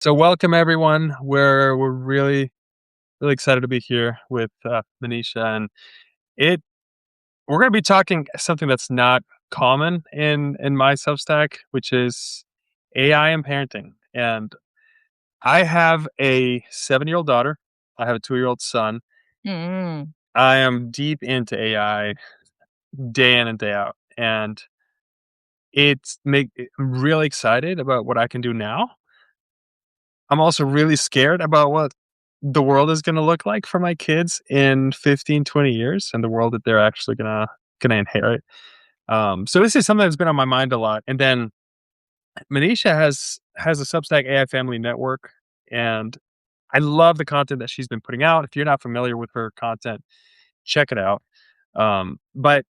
So welcome everyone. We're really excited to be here with Manisha, and it we're going to be talking something that's not common in my Substack, which is AI and parenting. And I have a 7-year-old daughter. I have a 2-year-old son. Mm. I am deep into AI day in and day out, and I'm really excited about what I can do now. I'm also really scared about what the world is gonna look like for my kids in 15, 20 years and the world that they're actually gonna inherit. So this is something that's been on my mind a lot. And then Manisha has a Substack AI Family Network, and I love the content that she's been putting out. If you're not familiar with her content, check it out. But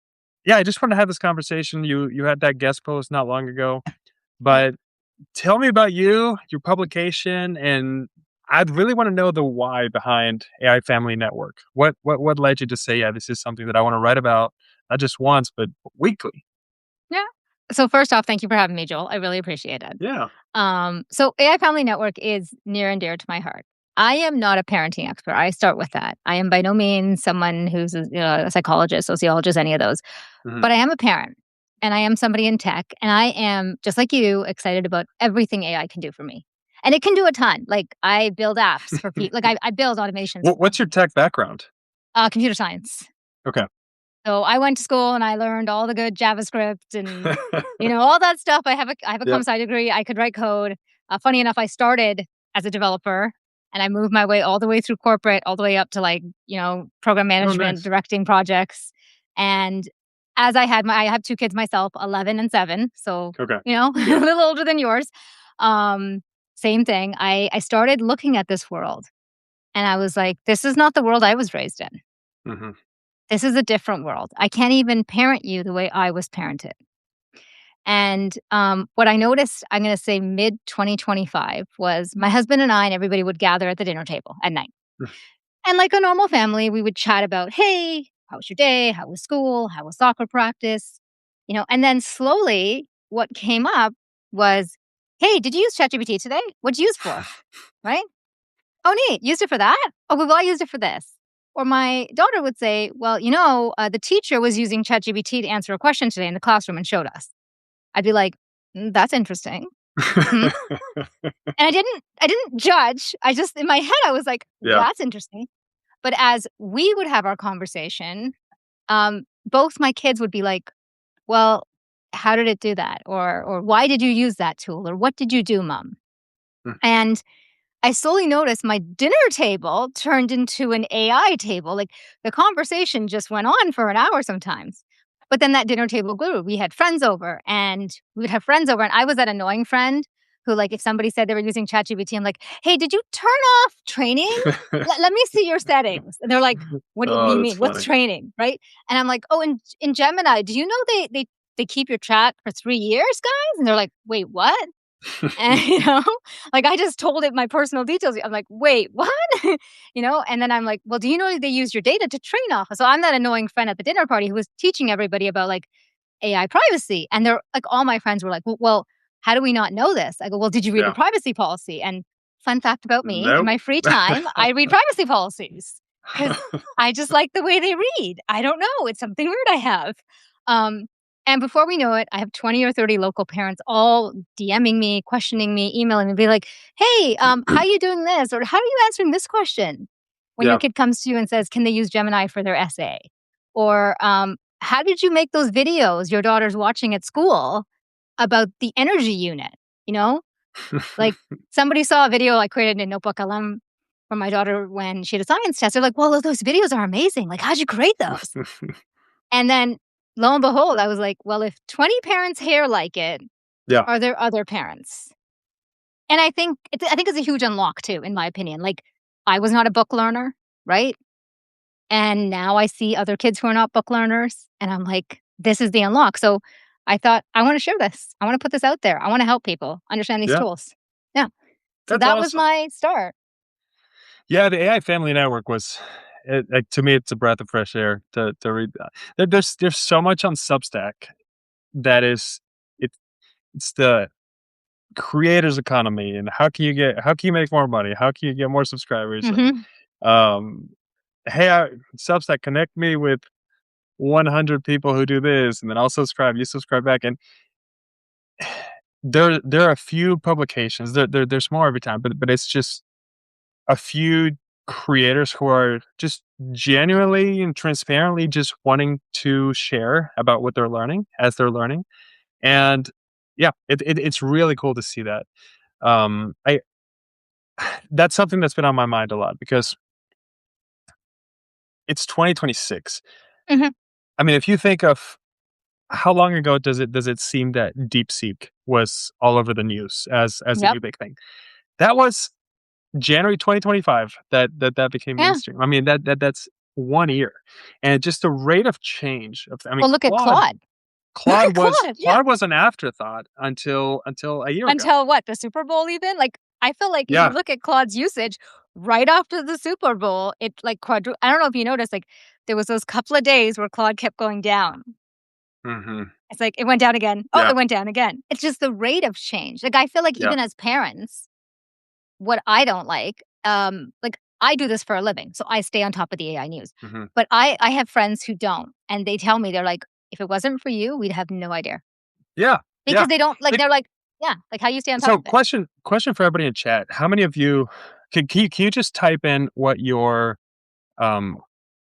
yeah, I just want to have this conversation. You had that guest post not long ago, Yeah. but tell me about you, your publication, and I'd really want to know the why behind AI Family Network. What led you to say, yeah, this is something that I want to write about, not just once, but weekly? Yeah. So first off, thank you for having me, Joel. I really appreciate it. Yeah. So AI Family Network is near and dear to my heart. I am not a parenting expert. I start with that. I am by no means someone who's a psychologist, sociologist, any of those. Mhm. But I am a parent, and I am somebody in tech, and I am just like you, excited about everything AI can do for me. And it can do a ton. Like I build apps for people. Like I build automations for What's your companies. tech background? Computer science. Okay. So I went to school and I learned all the good JavaScript and, all that stuff. I have a Yep. comp sci degree. I could write code. Funny enough, I started as a developer and I moved my way all the way through corporate, all the way up to program Oh, management, nice. directing projects. And as I have two kids myself, 11 and 7. So, Okay. a Yeah. little older than yours. Um, Same thing. I started looking at this world and I was like, this is not the world I was raised in. Hmm. This is a different world. I can't even parent you the way I was parented. And what I noticed, I'm going to say mid 2025, was my husband and I and everybody would gather at the dinner table at night. And like a normal family, we would chat about, hey, how was your day? How was school? How was soccer practice? And then slowly what came up was, hey, did you use ChatGPT today? What'd you use it for? Right? Oh, neat. Used it for that? Oh, well, I used it for this. Or my daughter would say, well, the teacher was using ChatGPT to answer a question today in the classroom and showed us. I'd be like, that's interesting. Hmm. And I didn't judge. I just, in my head, I was like, Yeah. that's interesting. But as we would have our conversation, both my kids would be like, well, how did it do that? Or why did you use that tool? Or what did you do, mom? Mm. And I slowly noticed my dinner table turned into an AI table. Like the conversation just went on for an hour sometimes. But then that dinner table grew. We had friends over and we would have friends over. And I was that annoying friend who, like, if somebody said they were using ChatGPT, I'm like, hey, did you turn off training? Let me see your settings. And they're like, what do Oh, you that's mean? What's funny. training? Right. And I'm like, oh, in Gemini, do you know they keep your chat for 3 years, guys? And they're like, wait, what? And, like I just told it my personal details. I'm like, wait, what? And then I'm like, well, do you know they use your data to train off? So I'm that annoying friend at the dinner party who was teaching everybody about like AI privacy. And they're like, all my friends were like, well, how do we not know this? I go, well, did you read the Yeah. privacy policy? And fun fact about me, in Nope. my free time, I read privacy policies because I just like the way they read. I don't know. It's something weird I have. Um, and before we know it, I have 20 or 30 local parents all DMing me, questioning me, emailing me, be like, hey, how are you doing this? Or how are you answering this question? When your Yeah. kid comes to you and says, can they use Gemini for their essay? Or how did you make those videos your daughter's watching at school about the energy unit? You know, like somebody saw a video I created in Notebook LM for my daughter when she had a science test. They're like, well, those videos are amazing. Like, how'd you create those? And then lo and behold, I was like, well, if 20 parents here like it, Yeah. are there other parents? And I think it's a huge unlock too, in my opinion. Like, I was not a book learner, right? And now I see other kids who are not book learners, and I'm like, this is the unlock. So I thought, I want to share this. I want to put this out there. I want to help people understand these Yeah. tools. Yeah. So That's that was awesome. my start. Yeah, the AI Family Network was, like, to me, it's a breath of fresh air to read. There's so much on Substack that is, it, it's creators economy and how can you make more money? How can you get more subscribers? Mhm. Um, hey, Substack, connect me with 100 people who do this, and then I'll subscribe. You subscribe back, and there are a few publications. There's more every time, but it's just a few creators who are just genuinely and transparently just wanting to share about what they're learning as they're learning, and yeah, it's really cool to see that. I That's something that's been on my mind a lot because it's 2026. Mhm. I mean, if you think of how long ago does it seem that DeepSeek was all over the news as a Yep. new big thing? That was January 2025 that became Yeah. mainstream. I mean, that's 1 year, and just the rate of change of I mean, Well, look at Claude Claude. Look at Claude, yeah. Claude was an afterthought until a year ago. Until what? The Super Bowl even? Like, I feel like if you Yeah. look at Claude's usage, right after the Super Bowl, it, like, I don't know if you noticed, like, there was those couple of days where Claude kept going down. Mhm. It's like, it went down again. Oh, Yeah. it went down again. It's just the rate of change. Like, I feel like Yeah. even as parents, what I don't like, I do this for a living, so I stay on top of the AI news. Mhm. But I have friends who don't, and they tell me, they're like, "If it wasn't for you, we'd have no idea." Yeah. Yeah. Because they don't like, Like, they're like, "Yeah, like, how you stay on top so of it?" question for everybody in chat. How many of you can you just type in what your um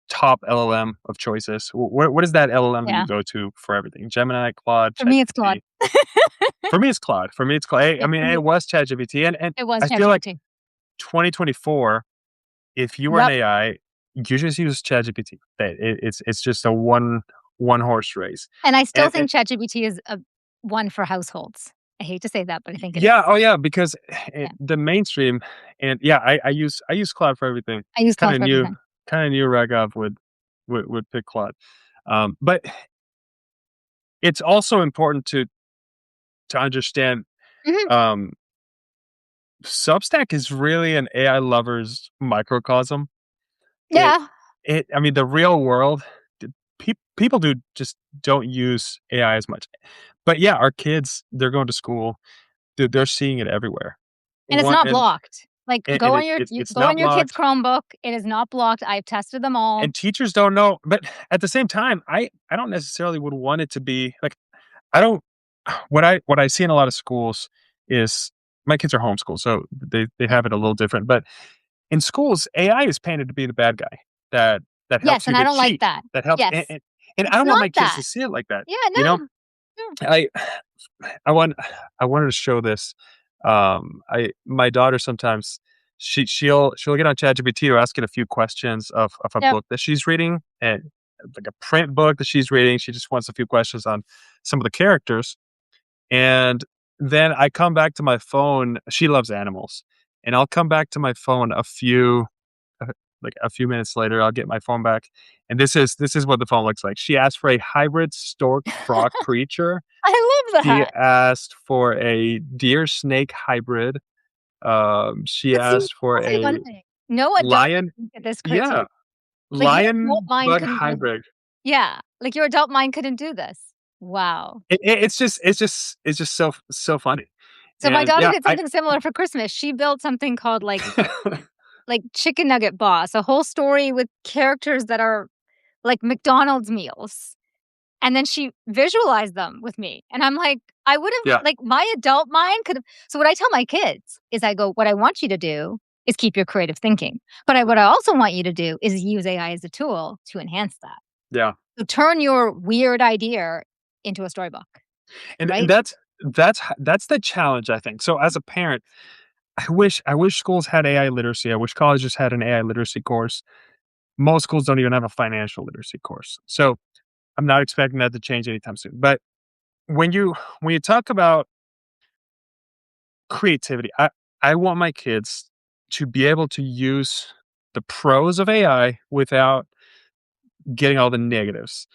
top LLM of choice is? What is that LLM that you Yeah. go to for everything? Gemini, Claude, For me, it's Claude. ChatGPT. For me, it's Claude. For me, it's Claude. I Yeah, mean, for me, it was ChatGPT, and it was I feel like ChatGPT. 2024. If you were an Yep, AI, you just use ChatGPT. It's just a one horse race, and I still and think ChatGPT is a one for households. I hate to say that, but I think it is. yeah, oh yeah, because Yeah, the mainstream, and yeah, I use Claude for everything. I use Kind Claude of for new, everything. Raghav would pick Claude, but it's also important to understand. Mhm. Um, Substack is really an AI lover's microcosm. It Yeah, I mean, the real world, people just don't use AI as much. But yeah, our kids, they're going to school, they're seeing it everywhere. and it's One not blocked. Like, and it's go not on your kid's blocked, Chromebook. It is not blocked. I've tested them all. and teachers don't know. But at the same time, I don't necessarily would want it to be like I don't what I see in a lot of schools is my kids are homeschooled, so they Yeah. have it a little different. But in schools, AI is painted to be the bad guy that Yes, helps you and I to don't like cheat, that. that helps, Yes. and I It's don't want not my kids to that. see it like that. Yeah, You know, no. No. I I want I wanted to show this. I my daughter sometimes she'll get on ChatGPT to ask it a few questions of a Yep. book that she's reading, and like a print book that she's reading. She just wants a few questions on some of the characters, and then I come back to my phone. She loves animals, and I'll come back to my phone uh, a few minutes later. I'll get my phone back, and this is what the phone looks like. She asked for a hybrid stork frog creature. I love She that. asked for a deer snake hybrid. She But see, asked for I'll tell you one a thing. No adult lion. can look at this Yeah, critique. Like, your adult lion mind bug couldn't do this. hybrid. Yeah, like, your adult mind couldn't do this. Wow. It's just so funny, So my and daughter yeah, did I something similar for Christmas. She built something called, like, Chicken Nugget Boss, a whole story with characters that are like McDonald's meals. And then she visualized them with me, and I'm like, I would've yeah, like, my adult mind could've. So what I tell my kids is I go, "What I want you to do is keep your creative thinking, but what I also want you to do is use AI as a tool to enhance that. yeah, So turn your weird idea into a storybook," and right? that's the challenge, I think. So as a parent, I wish schools had AI literacy. I wish colleges had an AI literacy course. Most schools don't even have a financial literacy course. So I'm not expecting that to change anytime soon. But when you talk about creativity, I want my kids to be able to use the pros of AI without getting all the negatives.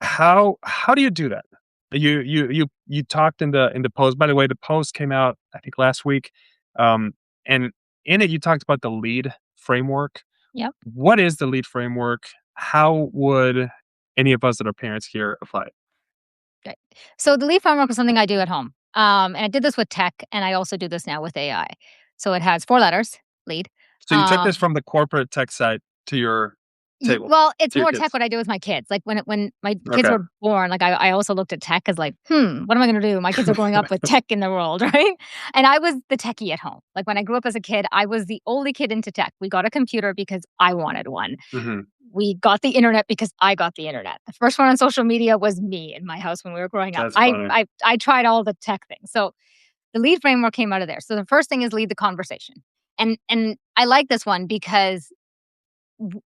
How do you do that? You talked in the post. By the way, the post came out I think last week, and in it you talked about the lead framework. Yep. What is the lead framework? How would any of us that are parents here apply it? Right. So the leaf framework is something I do at home. And I did this with tech, and I also do this now with AI. So it has 4 letters, lead. So you took this from the corporate tech side to your table, Well, it's to your more tech kids. what I do with my kids. Like, when my kids Okay. were born, like, I also looked at tech as like, what am I gonna do? My kids are growing up with tech in the world, right? And I was the techie at home. Like, when I grew up as a kid, I was the only kid into tech. We got a computer because I wanted one. Mhm. We got the internet because I got the internet. The first one on social media was me in my house when we were growing up. That's I funny. I I tried all the tech things. So the lead framework came out of there. So the first thing is lead the conversation. And I like this one because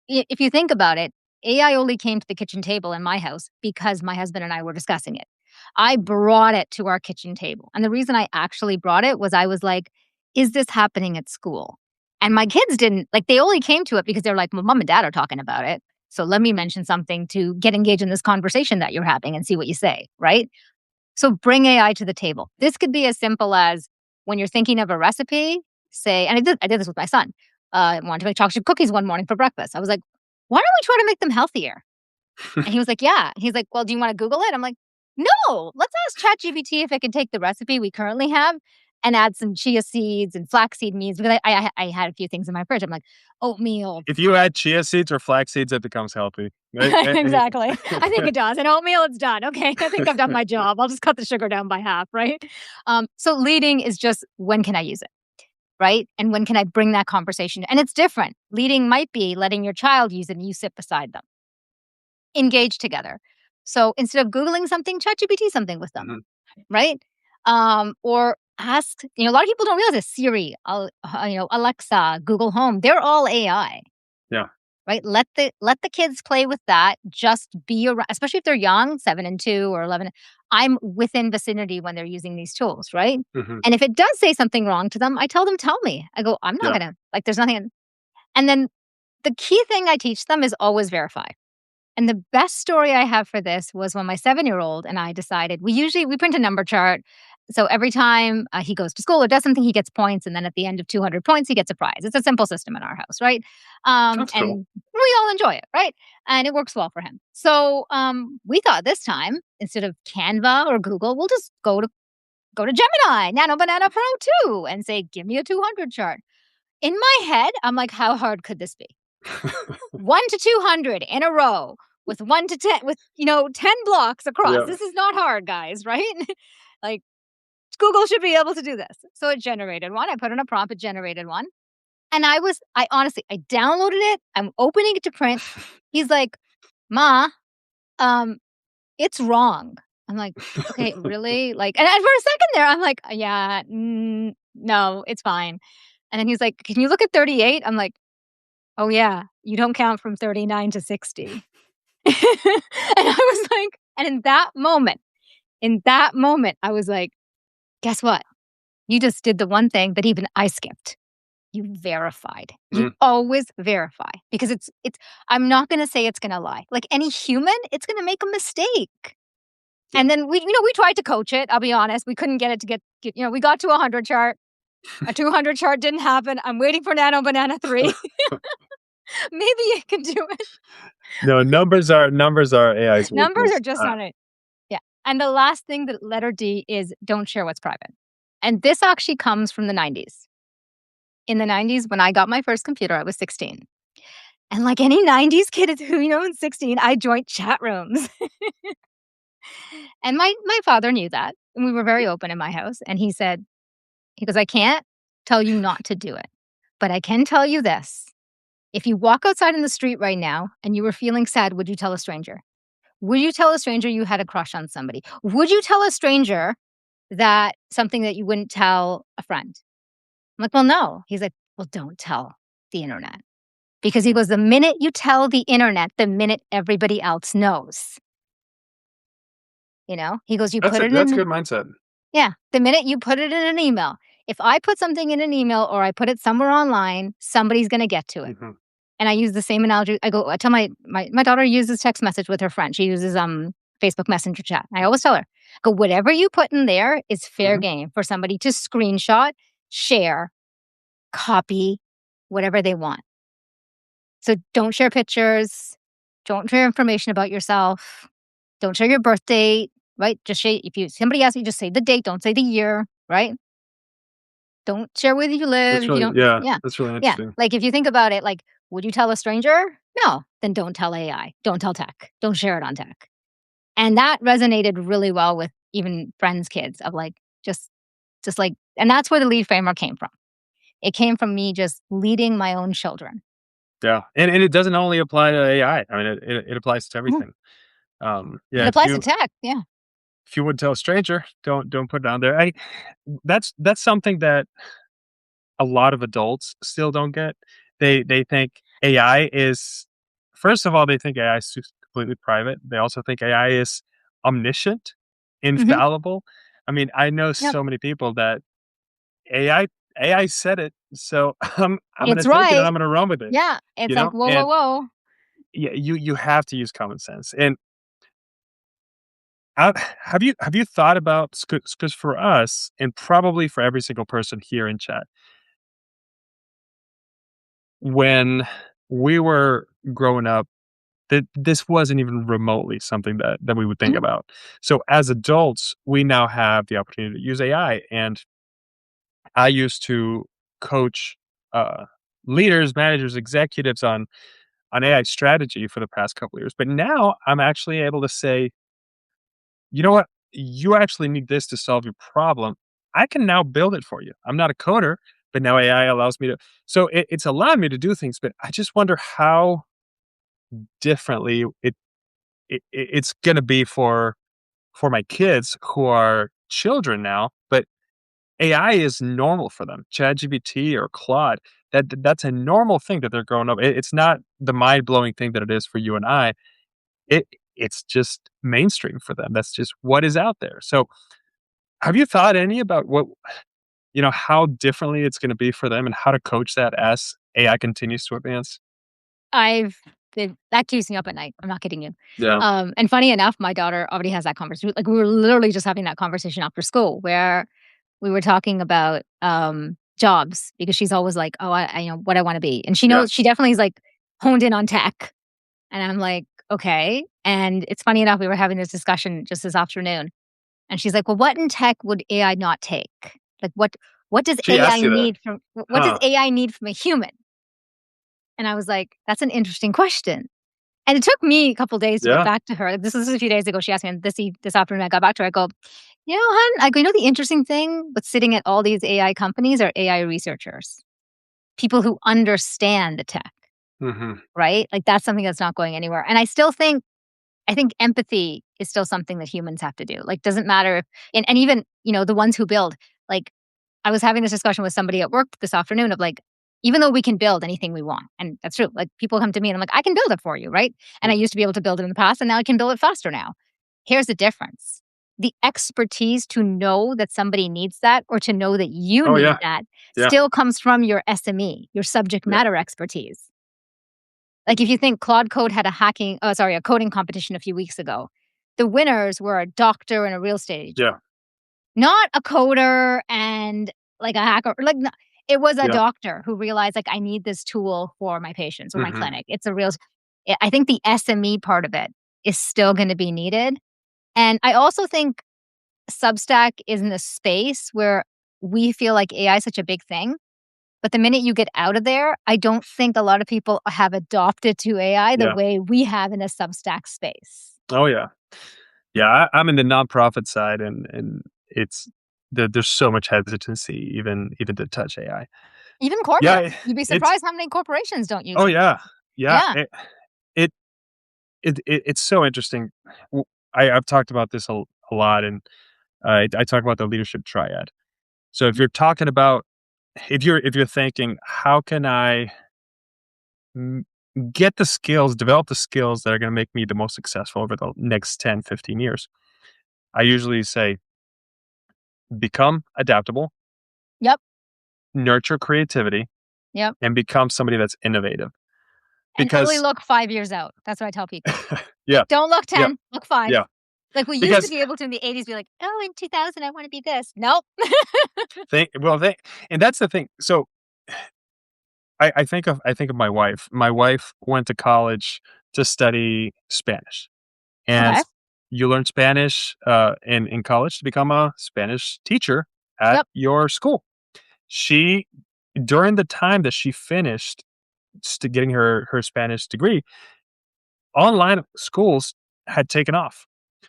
if you think about it, AI only came to the kitchen table in my house because my husband and I were discussing it. I brought it to our kitchen table. And the reason I actually brought it was I was like, is this happening at school? And my kids didn't like, they only came to it because they're like, well, mom and dad are talking about it. So let me mention something to get engaged in this conversation that you're having and see what you say. Right. So bring AI to the table. This could be as simple as when you're thinking of a recipe, say, and I did this with my son. I wanted to make chocolate chip cookies one morning for breakfast. I was like, why don't we try to make them healthier? And he was like, yeah. He's like, well, do you want to Google it? I'm like, no, let's ask ChatGPT if it can take the recipe we currently have and add some chia seeds and flaxseed meats because I had a few things in my fridge. I'm like, oatmeal. If you add chia seeds or flax seeds, it becomes healthy. Exactly. I think it does. And oatmeal, it's done. Okay. I think I've done my job. I'll just cut the sugar down by half, right? So leading is just when can I use it? Right? And when can I bring that conversation? And it's different. Leading might be letting your child use it and you sit beside them, engage together. So instead of Googling something, ChatGPT something with them, Mhm. right? Or ask, a lot of people don't realize this Siri, Alexa, Google Home, they're all AI. Yeah. Right? Let the kids play with that. Just be around, especially if they're young, 7 and 2 or 11. I'm within vicinity when they're using these tools, right? Mhm. And if it does say something wrong to them, I tell them, "Tell me." I go, "I'm not Yeah. gonna like, there's nothing." And then the key thing I teach them is always verify. And the best story I have for this was when my 7-year-old and I decided we print a number chart. So every time he goes to school or does something, he gets points. And then at the end of 200 points, he gets a prize. It's a simple system in our house, right? That's cool. And we all enjoy it, right? And it works well for him. So we thought this time, instead of Canva or Google, we'll just go to Gemini, Nano Banana Pro 2, and say, give me a 200 chart. In my head, I'm like, how hard could this be? 1 to 200 in a row with 1 to 10 with 10 blocks across. Yeah. This is not hard, guys, right? Like Google should be able to do this. So it generated one. I put in a prompt, it generated one. And I honestly, I downloaded it. I'm opening it to print. He's like, "Ma, um, it's wrong." I'm like, "Okay, really?" Like, and for a second there, I'm like, "Yeah, no, it's fine." And then he's like, "Can you look at 38?" I'm like, "Oh yeah, you don't count from 39 to 60." And I was like, and in that moment, I was like, guess what? You just did the one thing that even I skipped. You verified. You Mm. always verify because it's I'm not going to say it's going to lie. Like any human, it's going to make a mistake. Yeah. And then we tried to coach it. I'll be honest, we couldn't get it to get we got to a 100 chart. A 200 chart didn't happen. I'm waiting for Nano Banana 3. Maybe it can do it. No, numbers are AI's Numbers are weakness. just not it. Yeah. And the last thing, the letter D, is don't share what's private. And this actually comes from the 90s. In the 90s, when I got my first computer, I was 16. And like any 90s kid who, in 16, I joined chat rooms. And my father knew that. And we were very open in my house. And he goes, I can't tell you not to do it, but I can tell you this. If you walk outside in the street right now and you were feeling sad, would you tell a stranger? Would you tell a stranger you had a crush on somebody? Would you tell a stranger that something that you wouldn't tell a friend? I'm like, well, no. He's like, well, don't tell the internet. Because he goes, the minute you tell the internet, the minute everybody else knows. He goes, you put it That's a in, good mindset. yeah, the minute you put it in an email. If I put something in an email or I put it somewhere online, somebody's going to get to it. Mhm. And I use the same analogy. I tell my daughter uses text message with her friend. She uses Facebook Messenger chat. I always tell her, go, whatever you put in there is fair Mhm. game for somebody to screenshot, share, copy, whatever they want. So don't share pictures. Don't share information about yourself. Don't share your birth date. right? Just say if you somebody asks you, just say the date, don't say the year, right? Don't share where you live That's if you really don't yeah, yeah. that's really Yeah, interesting. like, if you think about it, like, would you tell a stranger? No, then don't tell AI, don't tell tech, don't share it on tech. And that resonated really well with even friends' kids of, like, just, like and that's where the lead framework came from. It came from me just leading my own children. Yeah, and it doesn't only apply to AI. I mean, it applies to Mhm. everything. It Yeah, applies to tech, yeah. if you would tell a stranger, don't put it on there. That's something that a lot of adults still don't get. They think AI is first of all, they think AI is just completely private. They also think AI is omniscient, Mhm. infallible. I mean, I know Yep. so many people that AI said it, so I'm gonna It's take it and right. I'm gonna run with it, Yeah. It's you like, know? "Whoa, whoa, And whoa." yeah, you have to use common sense. And have you thought about because for us, and probably for every single person here in chat, when we were growing up, that this wasn't even remotely something that we would think Mhm, about. So as adults, we now have the opportunity to use AI, and I used to coach leaders, managers, executives on AI strategy for the past couple of years. But now I'm actually able to say, you know what? You actually need this to solve your problem. I can now build it for you. I'm not a coder, but now AI allows me to. So it's allowed me to do things, but I just wonder how differently it's going to be for my kids who are children now. But AI is normal for them. ChatGPT or Claude, that's a normal thing that they're growing up. It's not the mind blowing thing that it is for you and I. It it's just mainstream for them. That's just what is out there. So have you thought any about how differently it's gonna be for them and how to coach that as AI continues to advance? I've that keeps me up at night, I'm not kidding you. Yeah. And funny enough, my daughter already has that conversation like, we were literally just having that conversation after school where we were talking about, jobs because she's always like, "Oh, what I wanna be." And she Yeah. knows she definitely is, like, honed in on tech. And I'm like, "Okay." And it's funny enough, we were having this discussion just this afternoon, and she's like, "Well, what in tech would AI not take? Like, what does She AI asked you that. need from what does Huh. AI need from a human?" And I was like, "That's an interesting question." And it took me a couple days to get Yeah. back to her. This was a few days ago. She asked me, and this afternoon I got back to her. I go, hon, I go, the interesting thing with sitting at all these AI companies are AI researchers, people who understand the tech, Mhm. right? Like that's something that's not going anywhere. And I think empathy is still something that humans have to do. Like, doesn't matter if, and even, the ones who build, like, I was having this discussion with somebody at work this afternoon of like, even though we can build anything we want, and that's true, like people come to me and I'm like, I can build it for you, right? And I Mhm. used to be able to build it in the past, and now I can build it faster now. Here's the difference. The expertise to know that somebody needs that or to know that you Oh, need yeah. that Yeah. still comes from your SME, your subject Yeah. matter expertise. Like, if you think Claude Code had a coding competition a few weeks ago, the winners were a doctor and a real estate agent, Yeah. not a coder and, like, a hacker, like, no it was a Yeah. doctor who realized, like, "I need this tool for my patients or my Mhm. clinic." It's a real I think the SME part of it is still gonna be needed, and I also think Substack is in a space where we feel like AI is such a big thing, but the minute you get out of there, I don't think a lot of people have adopted to AI the Yeah. way we have in a Substack space. Oh, yeah. Yeah, I'm in the nonprofit side, and it's there's so much hesitancy even to touch AI. Even Yeah, corporate. You'd be it's surprised how many corporations don't use oh, it. yeah. Yeah, Yeah. it it's so interesting. W I've talked about this a lot, and I talk about the leadership triad. So if Mhm. you're talking about if you're thinking, "How can I m get the skills, develop the skills that are gonna make me the most successful over the next 10, 15 years?" I usually say, "Become adaptable, Yep. nurture creativity, Yep. and become somebody that's innovative." And only Because look 5 years out. That's what I tell people. yeah, Don't look yeah, 10, look 5. yeah. Like, we used to Because be able to in the '80s be like, "Oh, in 2000, I wanna be this." Nope. they and that's the thing. So I think of my wife. My wife went to college to study Spanish, and Okay. you learn Spanish in college to become a Spanish teacher at Yep. your school. She During the time that she finished getting her Spanish degree, online schools had taken off.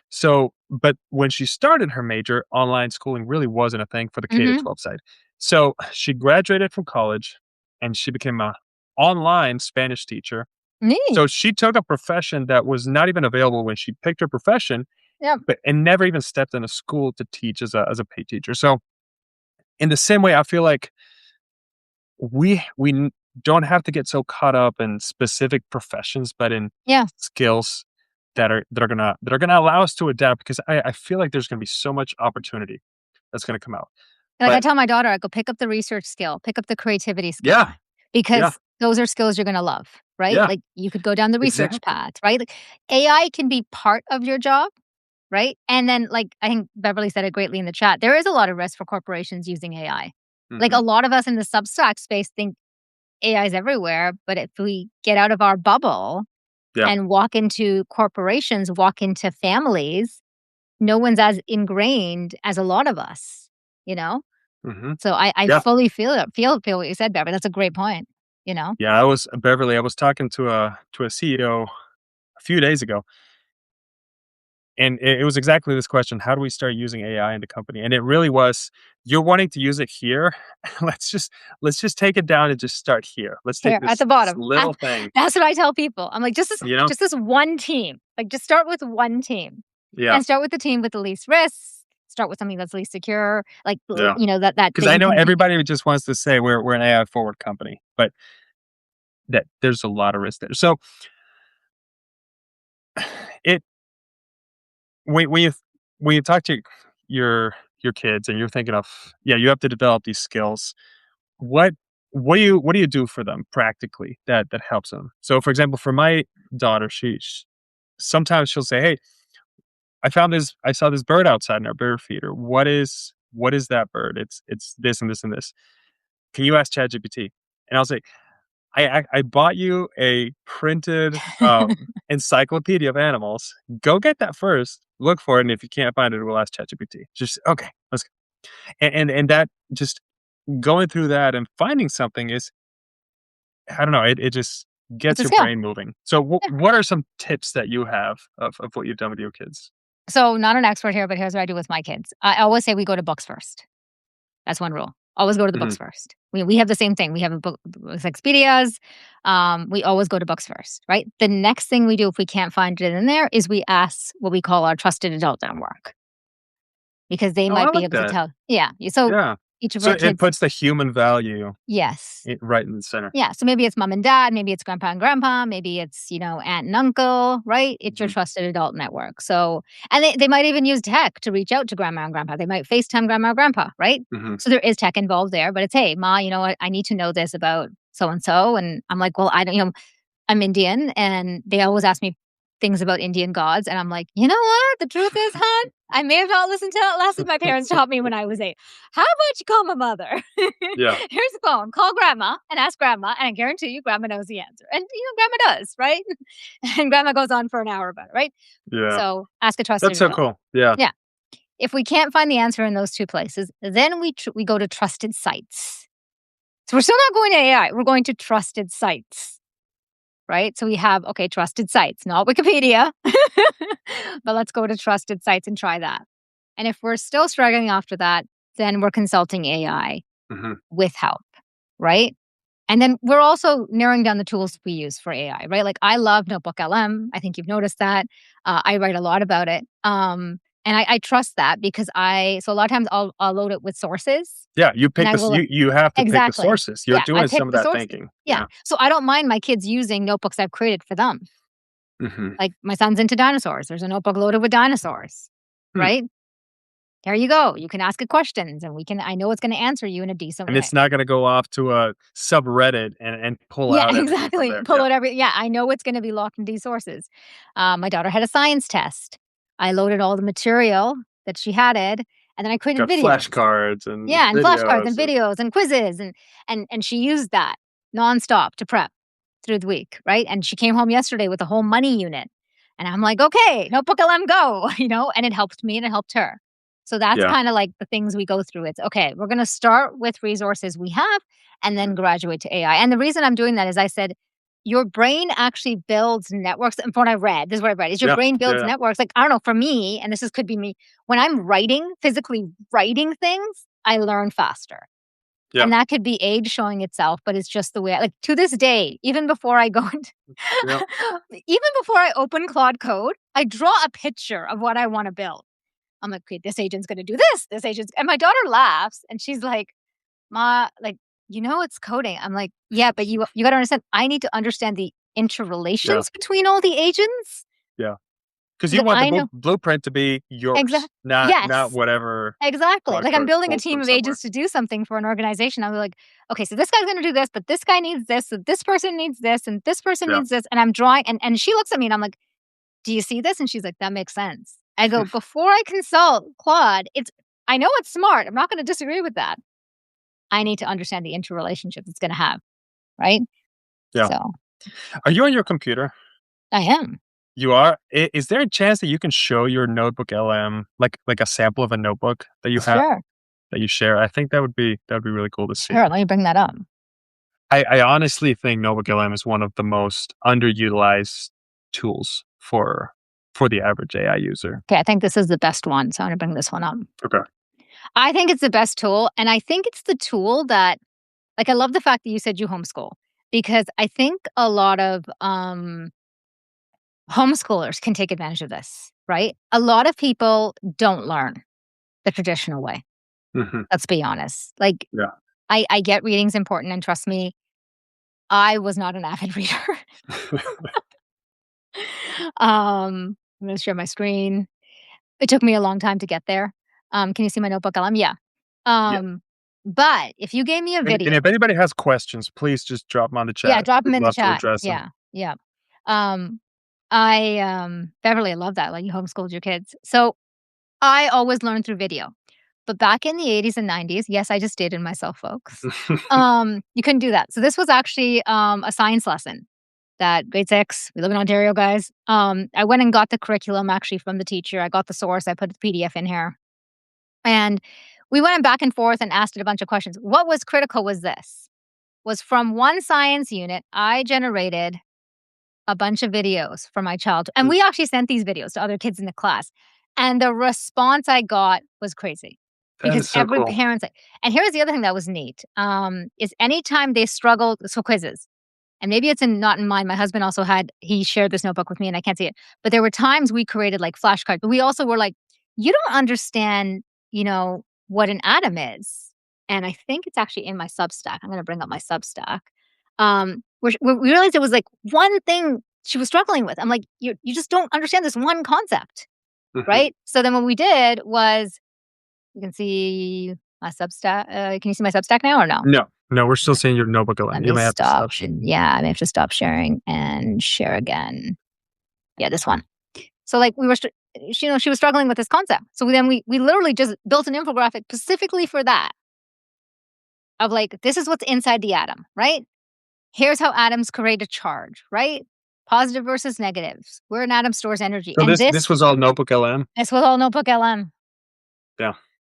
So, but when she started her major, online schooling really wasn't a thing for the K to Mhm. 12 side. So she graduated from college and she became a online Spanish teacher. Neat. So she took a profession that was not even available when she picked her profession, Yep. but and never even stepped in a school to teach as a paid teacher. So in the same way, I feel like don't have to get so caught up in specific professions, but in Yeah. skills that are gonna allow us to adapt because I feel like there's gonna be so much opportunity that's gonna come out. Like, I But tell my daughter, I go, "Pick up the research skill, pick up the creativity skill," yeah, yeah, because those are skills you're gonna love, right? yeah, Like, you could go down the research exactly. path, right? Like, AI can be part of your job, right? And then, like, I think Beverly said it greatly in the chat, there is a lot of risk for corporations using AI. Like, a Mhm. lot of us in the Substack space think AI is everywhere, but if we get out of our bubble Yeah. and walk into corporations, walk into families, no one's as ingrained as a lot of us, you know? Mhm. So I Yeah. fully feel it, feel what you said, Beverly. That's a great point, you know? Yeah, I was talking to a CEO a few days ago, and it was exactly this question: "How do we start using AI in the company?" And it really was, "You're wanting to use it here? Let's just take it down and just start here. Let's take Here at the this bottom. little thing." That's what I tell people. I'm like, You know? just this one team. Like, just start with one team Yeah, and start with the team with the least risks. Start with something that's least secure, like, yeah. that Because I you know can be. everybody just wants to say we're an AI forward company, but that there's a lot of risk there. So, it when you talk to your kids and you're thinking of, yeah, you have to develop these skills. What what do you do for them practically that helps them? So, for example, for my daughter, sometimes she'll say, "Hey, I saw this bird outside in our bird feeder. What is that bird? It's this and this and this. Can you ask ChatGPT?" And I'll say, I bought you a printed encyclopedia of animals. Go get that first. Look for it, and if you can't find it, we'll ask ChatGPT. Just okay, let's go. And that just going through that and finding something is, I don't know, it just It's gets a your skill. brain moving. So Yeah. what are some tips that you have of what you've done with your kids? So, not an expert here, but here's what I do with my kids. I always say we go to books first. That's one rule. Always go to the Mhm. books first. We have the same thing. We have a book with Expedias. We always go to books first, right? The next thing we do if we can't find it in there is we ask what we call our trusted adult network because they Oh, I might be like able to that. tell. Yeah. So Yeah. each of So our it kids, puts the human value yes. right in the center. Yeah, so maybe it's mom and dad, maybe it's grandpa and grandpa, maybe it's, aunt and uncle, right? It's your Mhm. trusted adult network. So, and they might even use tech to reach out to grandma and grandpa. They might FaceTime grandma or grandpa, right? Mhm. So there is tech involved there, but it's, hey, ma, you know what? I need to know this about so and so. And I'm like, well, I don't, I'm Indian, and they always ask me things about Indian gods, and I'm like, "You know what? The truth is, hon, I may have not listened to that lesson my parents taught me when I was 8. How about you call my mother? Yeah. Here's the phone. Call grandma and ask grandma, and I guarantee you grandma knows the answer." And, grandma does, right? And grandma goes on for an hour about it, right? Yeah. So, ask a That's trusted so adult. cool. Yeah. Yeah. If we can't find the answer in those 2 places, then we go to trusted sites. So, we're still not going to AI, we're going to trusted sites. Right? So we have, okay, trusted sites, not Wikipedia, but let's go to trusted sites and try that. And if we're still struggling after that, then we're consulting AI Mhm. with help, right? And then we're also narrowing down the tools we use for AI, right? Like I love Notebook LM. I think you've noticed that. I write a lot about it. And I trust that because so a lot of times I'll load it with sources Yeah, you and pick I this will you have to pick the exactly. sources. You're Yeah, I doing pick some of the that sources. thinking. Yeah. Yeah. So I don't mind my kids using notebooks I've created for them. Mhm. Like, my son's into dinosaurs. There's a notebook loaded with dinosaurs, Hmm. right? There you go. You can ask it questions and I know it's gonna answer you in a decent And way. it's not gonna go off to a subreddit and pull Yeah, out everything from exactly. there. Pull Yeah. out yeah, I know it's gonna be locked in these sources. My daughter had a science test. I loaded all the material that she had it, and then I created Got videos. flashcards and Yeah, and flashcards and videos and videos and quizzes and she used that nonstop to prep through the week, right? And she came home yesterday with a whole money unit. And I'm like, "Okay, Notebook LM, go," and it helped me and it helped her. So that's Yeah. kinda like the things we go through. It's, "Okay, we're gonna start with resources we have and then graduate to AI." And the reason I'm doing that is I said, your brain actually builds networks, and from what I read, this is what I read, is your Yeah. brain Yeah. builds Yeah. networks. Like, I don't know, for me, and could be me, when I'm writing, physically writing things, I learn faster. Yeah. And that could be age showing itself, but it's just the way like, to this day, even before I go into Yeah. even before I open Claude Code, I draw a picture of what I wanna build. I'm like, "Okay, this agent's gonna do this agent's," and my daughter laughs, and she's like, "Ma, like, it's coding." I'm like, "Yeah, but you gotta understand, I need to understand the Yeah. interrelations between all the agents, Yeah. Because you because want the I know." blueprint to be yours, Exact not Yes. whatever Exactly. Claude Like, I'm Code building a pulled team from of somewhere. agents to do something for an organization. I'm like, "Okay, so this guy's gonna do this, but this guy needs this, so this person needs this, and this person Yeah. needs this," and I'm drawing and she looks at me and I'm like, "Do you see this?" And she's like, "That makes sense." I go, "Before I consult Claude, I know it's smart, I'm not gonna disagree with that. I need to understand the interrelationships it's gonna have," right? Yeah. So, Are you on your computer? I am. You are? Is there a chance that you can show your notebook LM, like a sample of a notebook that you have Sure. that you share? I think that would be really cool to see. Sure, let me bring that up. I honestly think notebook LM is one of the most underutilized tools for the average AI user. Okay, I think this is the best one, so I'm gonna bring this one up. Okay. I think it's the best tool, and I think it's the tool that like, I love the fact that you said you homeschool, because I think a lot of, homeschoolers can take advantage of this, right? A lot of people don't learn the traditional way, Mhm. let's be honest. Like, Yeah. I get reading's important, and trust me, I was not an avid reader. I'm gonna share my screen. It took me a long time to get there. Can you see my notebook? Yeah. Yeah. Um, but if you gave me a And video. if anybody has questions, please just drop them on the Yeah, chat. drop them We'd in the love to chat. address them. Yeah, yeah. Um, Beverly, I love that, like, you homeschooled your kids. So, I always learned through video. But back in the '80s and '90s, yes, I just dated myself, folks. You couldn't do that. So this was actually, a science lesson that grade 6, we live in Ontario, guys. I went and got the curriculum actually from the teacher. I got the source, I put the PDF in here, and we went back and forth and asked it a bunch of questions. What was critical was from one science unit, I generated a bunch of videos for my child, and we actually sent these videos to other kids in the class, and the response I got was crazy That because is so every cool. parent's like, and here's the other thing that was neat, is anytime they struggled, so quizzes, and maybe it's not in mine. My husband also he shared this notebook with me and I can't see it. But there were times we created like flashcards, but we also were like, you don't understand, what an atom is. And I think it's actually in my Substack. I'm going to bring up my Substack. Where we realized it was like one thing she was struggling with. I'm like, you just don't understand this one concept. Mhm. Right. So then what we did was, you can see my Substack. Can you see my Substack now or no? No, no, we're still seeing your notebook Let LM. You me may have to stop. stop sharing. Yeah, I may have to stop sharing and share again. Yeah, this one. So like we were, she was struggling with this concept. So then we literally just built an infographic specifically for that. Of like, this is what's inside the atom, right? Here's how atoms create a charge, right? Positive versus negatives. Where an atom stores energy, So and this was all notebook LM? this was all Notebook LM. Yeah,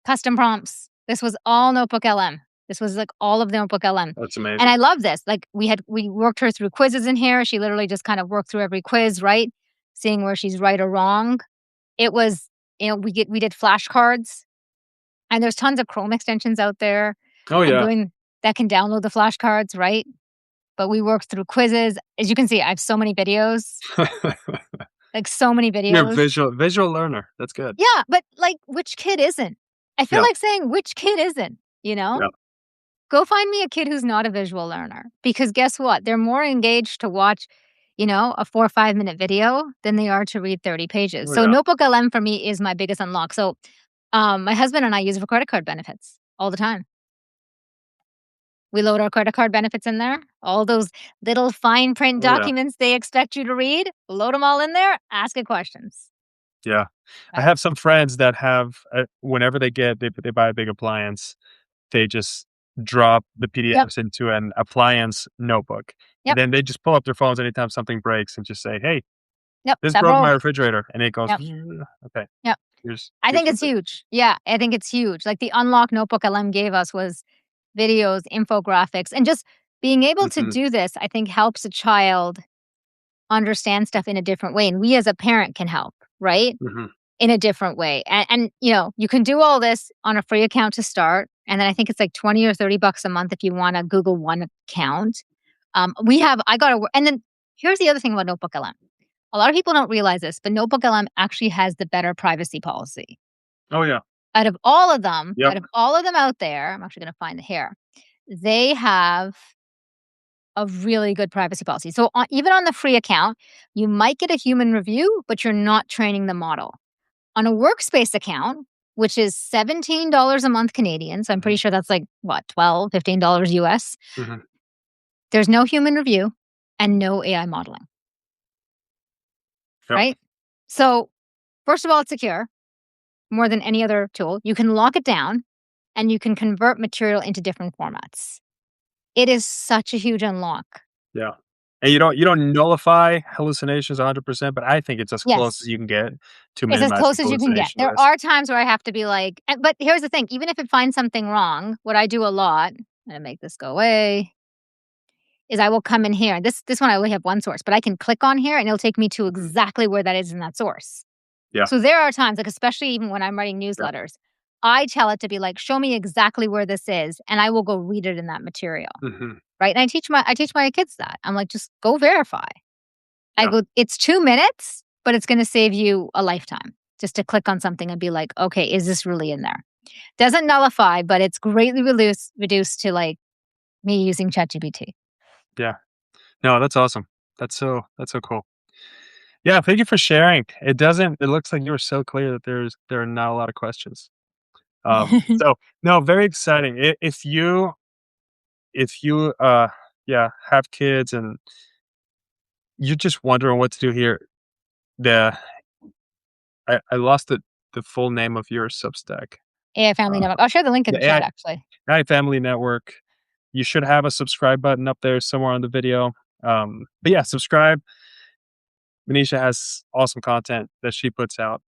Custom prompts. This was all Notebook LM. This was like all of the Notebook LM. that's And amazing. I love this. Like we worked her through quizzes in here. She literally just kind of worked through every quiz, right? Seeing where she's right or wrong. It was, we did flashcards, and there's tons of Chrome extensions out there Oh, and yeah. doing that can download the flashcards, right? But we worked through quizzes. As you can see, I have so many videos, like so many You're a videos. visual learner. That's good. Yeah, but like which kid isn't? I feel Yeah, like saying which kid isn't, you know? yeah. Go find me a kid who's not a visual learner, because guess what? They're more engaged to watch, a 4 or 5 minute video than they are to read 30 pages. Oh, So yeah. Notebook LM for me is my biggest unlock. So my husband and I use it for credit card benefits all the time. We load our credit card benefits in there, all those little fine print Oh, yeah. documents they expect you to read, load them all in there, ask it questions. Yeah. I Right. have some friends that have, whenever they buy a big appliance, they just drop the Yep. PDFs into an appliance notebook, and Yep. then they just pull up their phones anytime something breaks and just say, "Hey, Yep, This broke my several. refrigerator, and it goes, Yep, okay, yep. I here's think your it's food. huge. Yeah, I think it's huge. Like, the Unlock Notebook LM gave us was videos, infographics, and just being able to Mhm, do this, I think, helps a child understand stuff in a different way, and we as a parent can help, right? mhm. In a different way, and, you can do all this on a free account to start, and then I think it's like 20 or $30 a month if you want a Google One account. We have I got to and then here's the other thing about Notebook LM. A lot of people don't realize this, but Notebook LM actually has the better privacy policy. Oh, yeah. Out Yep. of all of them out there, I'm actually gonna find the here, they have a really good privacy policy. So, even on the free account, you might get a human review, but you're not training the model. On a workspace account, which is $17 a month Canadian, so I'm pretty Mhm, sure that's like, what, 12, $15 US, mhm. there's no human review and no AI modeling, Yep. right? So, first of all, it's secure more than any other tool. You can lock it down and you can convert material into different formats. It is such a huge unlock. Yeah. And you don't nullify hallucinations 100%, but I think it's as close as Yes. you can get to It's as minimizing close as you can get. hallucination There risk. are times where I have to be like, but here's the thing, even if it finds something wrong, what I do a lot, I'm gonna make this go away, is I will come in here. This one I only have one source, but I can click on here and it'll take me to exactly where that is in that source. Yeah. So there are times, like especially even when I'm writing Yeah. newsletters, I tell it to be like, show me exactly where this is, and I will go read it in that material. Mhm. Right. And I teach my kids that. I'm like, just go verify. I Yeah. go, it's 2 minutes, but it's gonna save you a lifetime just to click on something and be like, okay, is this really in there? Doesn't nullify, but it's greatly reduced to like me using ChatGPT. Yeah. No, that's awesome. That's so cool. Yeah, thank you for sharing. It looks like you were so clear that there are not a lot of questions. So no, very exciting. If you yeah, have kids and you're just wondering what to do here, the I lost the full name of your Substack. AI Family Uh, Network. I'll share the link in the the chat actually. AI Family Network. You should have a subscribe button up there somewhere on the video. But yeah, subscribe. Manisha has awesome content that she puts out.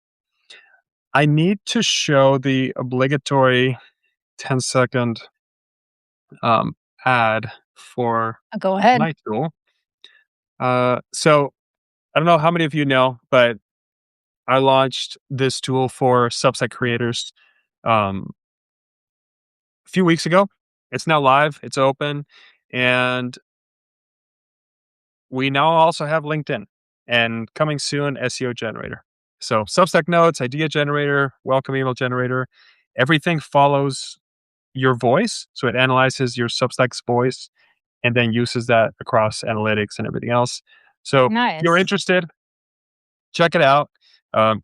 I need to show the obligatory 10-second um, ad for Go ahead. my tool. So I don't know how many of you know, but I launched this tool for Substack creators um, a few weeks ago. It's now live. It's open, and we now also have LinkedIn and coming soon SEO generator. So Substack notes, idea generator, welcome email generator, everything follows your voice. So it analyzes your Substack's voice and then uses that across analytics and everything else. So if you're Nice. interested, check it out.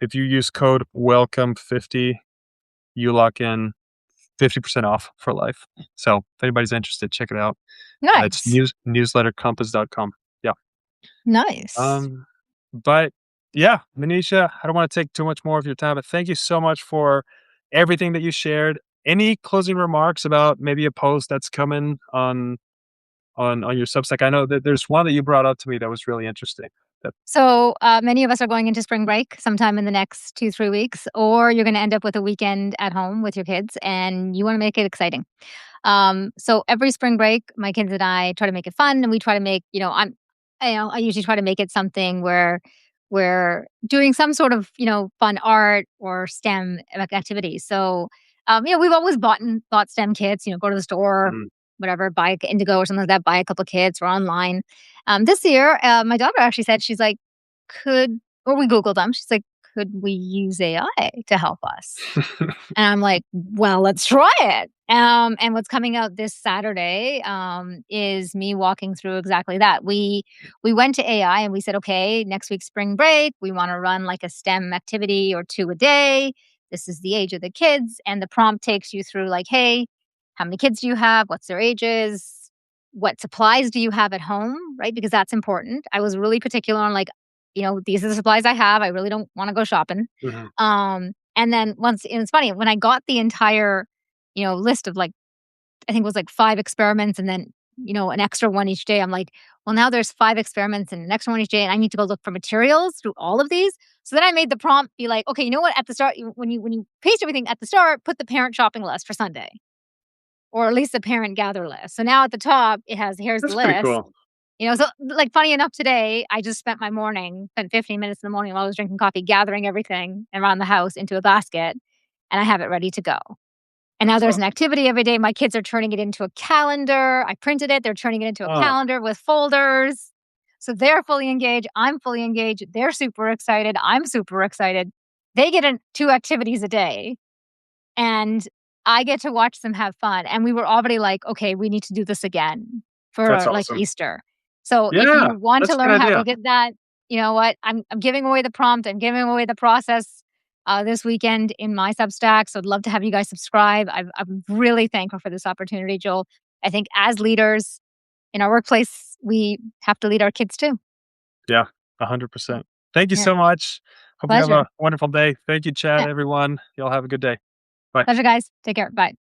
If you use code welcome50, you lock in 50% off for life. So if anybody's interested, check it out. It's Nice. newslettercompass.com. Yeah. Nice. Um, but yeah, Manisha, I don't want to take too much more of your time, but thank you so much for everything that you shared. Any closing remarks about maybe a post that's coming on your Substack? I know that there's one that you brought up to me that was really interesting. That So many of us are going into spring break sometime in the next 2, 3 weeks, or you're going to end up with a weekend at home with your kids, and you want to make it exciting. So every spring break, my kids and I try to make it fun, and we try to make, I usually try to make it something where we're doing some sort of, fun art or STEM like activities. So, we've always bought STEM kits, go to the store, mm, whatever, buy Indigo or something like that, buy a couple of kits or online. This year, my daughter actually said, she's like, or we Googled them. She's like, could we use AI to help us? And I'm like, "Well, let's try it." And what's coming out this Saturday, is me walking through exactly that. We went to AI and we said, "Okay, next week spring break, we wanna run like a STEM activity or 2 a day. This is the age of the kids." And the prompt takes you through like, "Hey, how many kids do you have? What's their ages? What supplies do you have at home?" Right? Because that's important. I was really particular on like, "These are the supplies I have. I really don't wanna go shopping." mhm, And then and it's funny, when I got the entire, list of like, I think it was like 5 experiments and then an extra one each day. I'm like, well, now there's 5 experiments and an extra one each day, and I need to go look for materials through all of these. So then I made the prompt be like, okay, you know what? At the start, when you paste everything at the start, put the parent shopping list for Sunday, or at least the parent gather list. So now at the top, it has here's the That's pretty list. cool. So like funny enough, today I just spent 15 minutes in the morning while I was drinking coffee, gathering everything around the house into a basket, and I have it ready to go. And now That's there's an awesome. activity every day. My kids are turning it into a calendar. I printed it. They're turning it into a Oh, calendar with folders. So they're fully engaged. I'm fully engaged. They're super excited. I'm super excited. They get 2 activities a day, and I get to watch them have fun. And we were already like, okay, we need to do this again that's for like awesome. Easter. So if Yeah, you want to that's a good learn how we idea. did that, you know what? I'm giving away the prompt. I'm giving away the process this weekend in my Substack. So I'd love to have you guys subscribe. I'm really thankful for this opportunity, Joel. I think as leaders in our workplace, we have to lead our kids too. Yeah, Yeah. 100%. Thank you Yeah. so much. Hope you have Pleasure. a wonderful day. Thank you, Chad, Yeah. everyone. Y'all have a good day. Bye. Pleasure, guys. Take care. Bye.